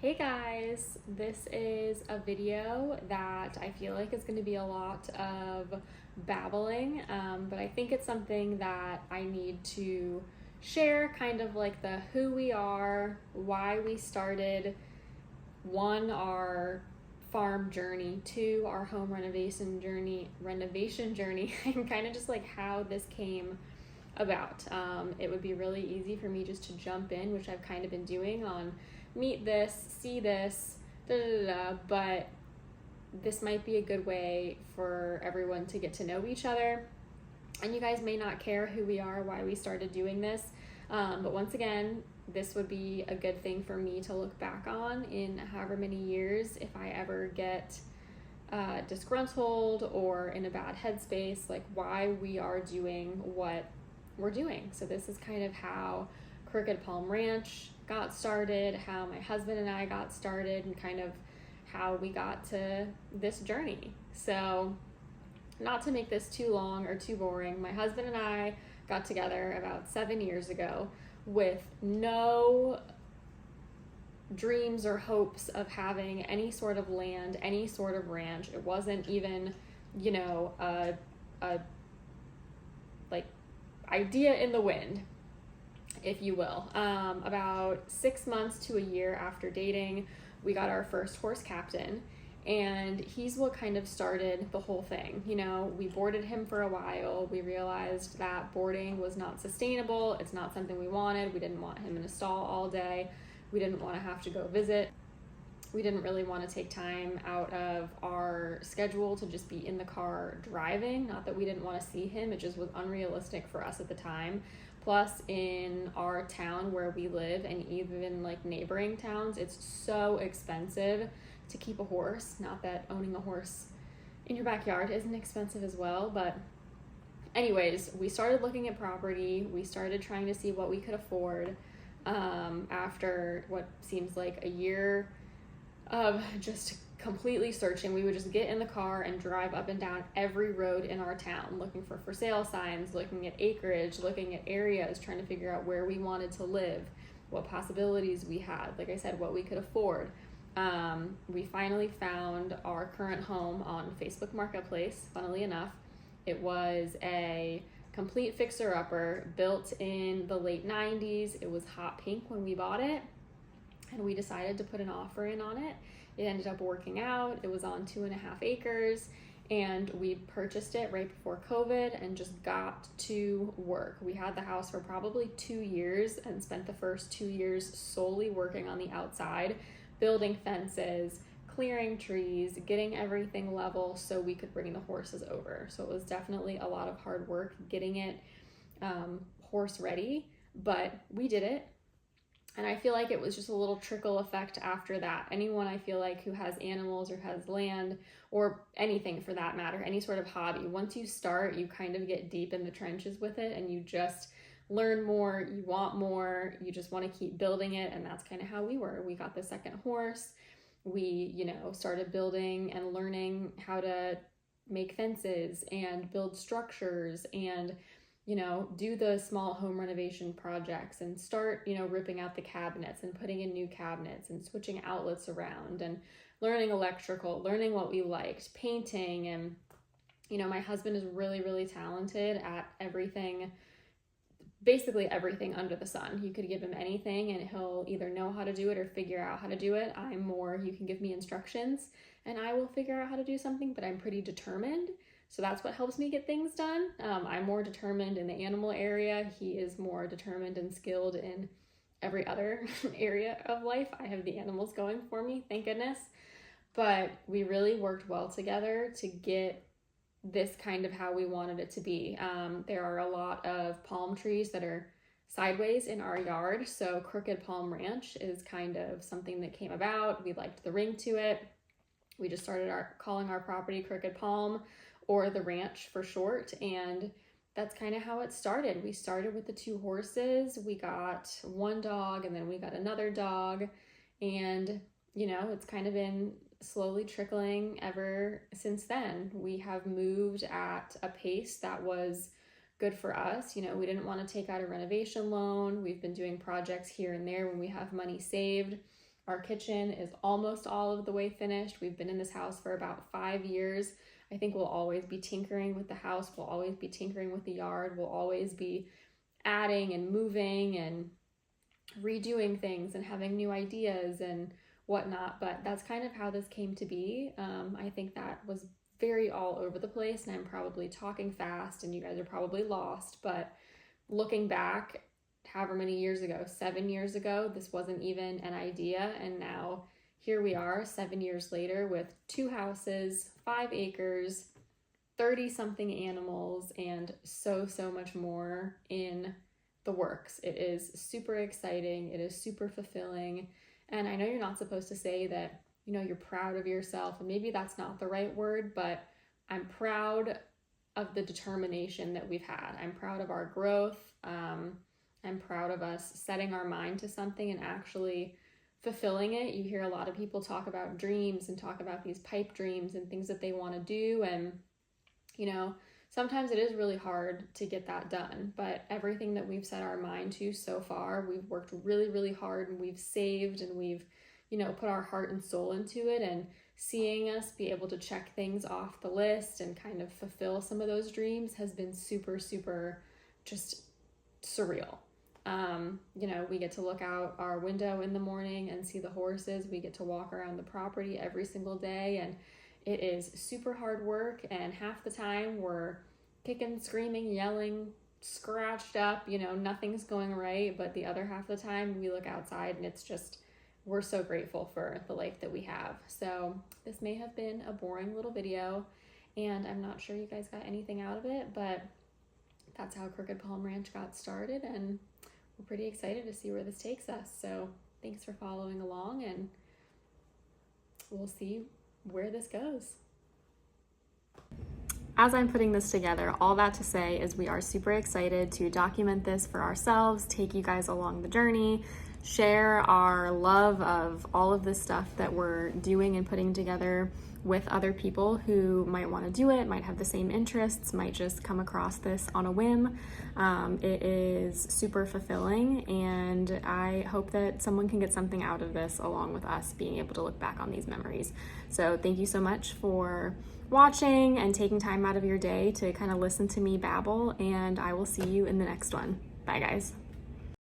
Hey guys, this is a video that I feel like is going to be a lot of babbling, but I think it's something that I need to share, kind of like the who we are, why we started, one, our farm journey, two, our home renovation journey, and kind of just like how this came about. It would be really easy for me just to jump in, which I've kind of been doing on meet this, see this, da da da, but this might be a good way for everyone to get to know each other. And you guys may not care who we are, why we started doing this, but once again, this would be a good thing for me to look back on in however many years if I ever get disgruntled or in a bad headspace, like why we are doing what we're doing. So this is kind of how Crooked Palm Ranch got started, how my husband and I got started, and kind of how we got to this journey. So not to make this too long or too boring, my husband and I got together about 7 years ago with no dreams or hopes of having any sort of land, any sort of ranch. It wasn't even, a like idea in the wind, if you will. About 6 months to a year after dating, we got our first horse captain, and he's what kind of started the whole thing. We boarded him for a while. We realized that boarding was not sustainable. It's not something we wanted. We didn't want him in a stall all day. We didn't want to have to go visit. We didn't really want to take time out of our schedule to just be in the car driving. Not that we didn't want to see him, it just was unrealistic for us at the time. Plus, in our town where we live, and even like neighboring towns, it's so expensive to keep a horse. Not that owning a horse in your backyard isn't expensive as well, but anyways, we started looking at property. We started trying to see what we could afford. After what seems like a year of just completely searching, we would just get in the car and drive up and down every road in our town looking for sale signs, looking at acreage, looking at areas, trying to figure out where we wanted to live, what possibilities we had, like I said, what we could afford. We finally found our current home on Facebook Marketplace. Funnily enough, it was a complete fixer-upper, built in the late 90s. It was hot pink when we bought it, and we decided to put an offer in on it. It ended up working out. It was on 2.5 acres, and we purchased it right before COVID and just got to work. We had the house for probably 2 years and spent the first 2 years solely working on the outside, building fences, clearing trees, getting everything level so we could bring the horses over. So it was definitely a lot of hard work getting it horse ready, but we did it. And I feel like it was just a little trickle effect after that. Anyone I feel like who has animals or has land or anything for that matter, any sort of hobby, once you start, you kind of get deep in the trenches with it and you just learn more, you want more, you just want to keep building it. And that's kind of how we were. We got the second horse. We, started building and learning how to make fences and build structures and do the small home renovation projects and start, ripping out the cabinets and putting in new cabinets and switching outlets around and learning electrical, learning what we liked, painting. And, my husband is really, really talented at everything, basically everything under the sun. You could give him anything and he'll either know how to do it or figure out how to do it. I'm more, you can give me instructions and I will figure out how to do something, but I'm pretty determined. So that's what helps me get things done. I'm more determined in the animal area. He is more determined and skilled in every other area of life. I have the animals going for me, thank goodness. But we really worked well together to get this kind of how we wanted it to be. There are a lot of palm trees that are sideways in our yard. So Crooked Palm Ranch is kind of something that came about. We liked the ring to it. We just started calling our property Crooked Palm, or the ranch for short, and that's kind of how it started. We started with the 2 horses. We got 1 dog and then we got another dog, and it's kind of been slowly trickling ever since then. We have moved at a pace that was good for us. We didn't want to take out a renovation loan. We've been doing projects here and there when we have money saved. Our kitchen is almost all of the way finished. We've been in this house for about 5 years. I think we'll always be tinkering with the house. We'll always be tinkering with the yard. We'll always be adding and moving and redoing things and having new ideas and whatnot. But that's kind of how this came to be. I think that was very all over the place, and I'm probably talking fast and you guys are probably lost, but looking back, however many years ago, 7 years ago, this wasn't even an idea, and now here we are 7 years later with 2 houses, 5 acres, 30 something animals, and so much more in the works. It is super exciting. It is super fulfilling. And I know you're not supposed to say that, you know, you're proud of yourself, and maybe that's not the right word, but I'm proud of the determination that we've had. I'm proud of our growth. I'm proud of us setting our mind to something and actually fulfilling it. You hear a lot of people talk about dreams and talk about these pipe dreams and things that they want to do. And, you know, sometimes it is really hard to get that done, but everything that we've set our mind to so far, we've worked really hard, and we've saved, and we've, you know, put our heart and soul into it. And seeing us be able to check things off the list and kind of fulfill some of those dreams has been super just surreal. You know, we get to look out our window in the morning and see the horses. We get to walk around the property every single day, and it is super hard work. And half the time we're kicking, screaming, yelling, scratched up, you know, nothing's going right. But the other half of the time we look outside and it's just, we're so grateful for the life that we have. So this may have been a boring little video, and I'm not sure you guys got anything out of it, but that's how Crooked Palm Ranch got started, and we're pretty excited to see where this takes us. So thanks for following along, and we'll see where this goes. As I'm putting this together, all that to say is we are super excited to document this for ourselves, take you guys along the journey, share our love of all of this stuff that we're doing and putting together with other people who might want to do it, might have the same interests, might just come across this on a whim. It is super fulfilling, and I hope that someone can get something out of this along with us being able to look back on these memories. So thank you so much for watching and taking time out of your day to kind of listen to me babble, and I will see you in the next one. Bye guys.